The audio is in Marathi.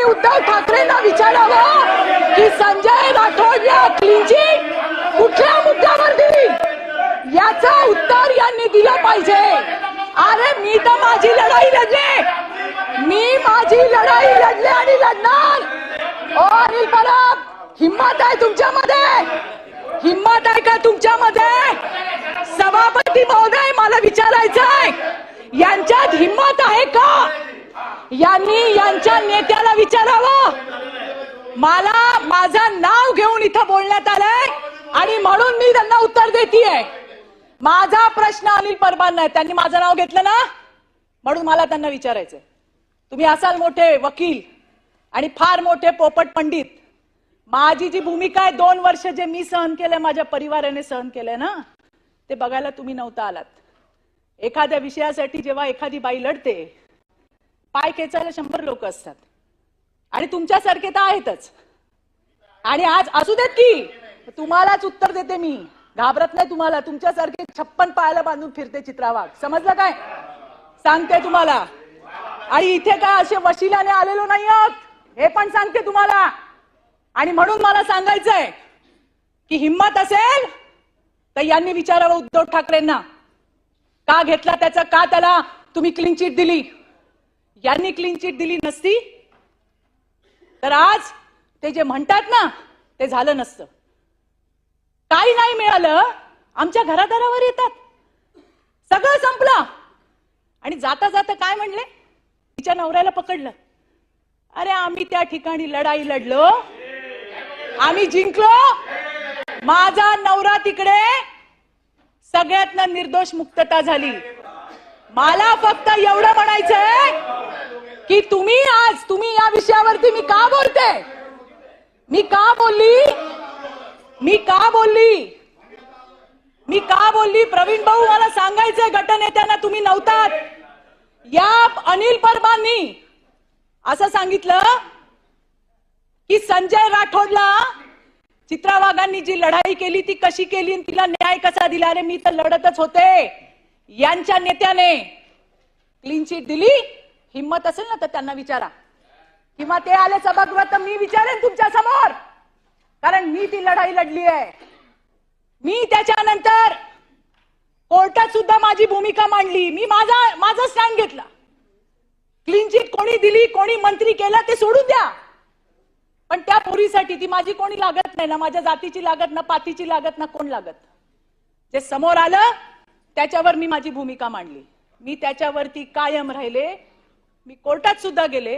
उद्धव ठाकरेंना विचारावं की संजय राठोडला क्लीन चिट कुठल्या मुद्द्यावर दिली, याचं उत्तर यांनी दिलं पाहिजे। अरे मी तर माझी लढाई लढले, मी माझी लढाई लढले आणि लढणार। ओ अनिल परब, हिम्मत आहे तुमच्यामध्ये? हिम्मत आहे का तुमच्यामध्ये? सभापती महोदय, मला विचारायचंय, यांच्यात हिम्मत आहे का? यांनी यांच्या नेत्याला विचारावं। मला माझं नाव घेऊन इथं बोलण्यात आलंय आणि म्हणून मी त्यांना उत्तर देतेय। माझा प्रश्न अनिल परबांना आहे, त्यांनी माझं नाव घेतलं ना, म्हणून मला त्यांना विचारायचंय। तुम्ही असाल मोठे वकील आणि फार मोठे पोपट पंडित, माझी जी भूमिका आहे 2 वर्ष जे मी सहन केलंय, माझ्या परिवाराने सहन केलंय ना, ते बघायला तुम्ही नव्हता आलात। एखाद्या विषयासाठी जेव्हा एखादी बाई लढते, पाय खेचायला 100 लोक असतात आणि तुमच्यासारखे तर आहेतच। आणि आज असू देत की तुम्हालाच उत्तर देते मी, घाबरत नाही तुम्हाला। तुमच्यासारखे 56 पायाला बांधून फिरते चित्रा वाघ, समजलं काय? सांगते तुम्हाला। आणि इथे काय असे वशिल्याने आलेलो नाही आहोत, हे पण सांगते तुम्हाला। आणि म्हणून मला सांगायचंय की हिम्मत असेल तर यांनी विचारावं उद्धव ठाकरेंना, का घेतला त्याचा, का त्याला तुम्ही क्लीन चिट दिली? यांनी क्लीन चिट दिली नसती तर आज ते जे म्हणतात ना, ते झालं नसतं। काही नाही मिळालं, आमच्या घरादारावर येतात, सगळं संपलं। आणि जाता जाता काय म्हणले? तिच्या नवऱ्याला पकडलं। अरे आम्ही त्या ठिकाणी लढाई लढलो, आम्ही जिंकलो, माझा नवरा तिकडे, सगळ्यातनं निर्दोष मुक्तता झाली। मला फक्त एवढं म्हणायचंय की तुम्ही या विषयावरती मी का बोलते, मी का बोलली प्रवीण भाऊ, मला सांगायचंय गटनेत्यांना, तुम्ही नव्हतात। या अनिल परबांनी असं सांगितलं की संजय राठोडला चित्रा वाघांनी जी लढाई केली ती कशी केली आणि तिला न्याय कसा दिला। अरे मी तर लढतच होते, यांच्या नेत्याने क्लीन चिट दिली। हिम्मत असेल ना तर त्यांना विचारा, किंवा ते आले सभागृहात तर मी विचारेन तुमच्या समोर, कारण मी ती लढाई लढली आहे। मी त्याच्यानंतर कोर्टात सुद्धा माझी भूमिका मांडली, मी माझा स्टँड घेतला। क्लीन चिट कोणी दिली, कोणी मंत्री केलं ते सोडून द्या, पण त्या पोरीसाठी ती माझी कोणी लागत नाही ना, माझ्या जातीची लागत ना, पातीची लागत ना, कोण लागत। जे समोर आलं त्याच्यावर मी माझी भूमिका मांडली, मी त्याच्यावरती कायम राहिले। मी कोर्टात सुद्धा गेले।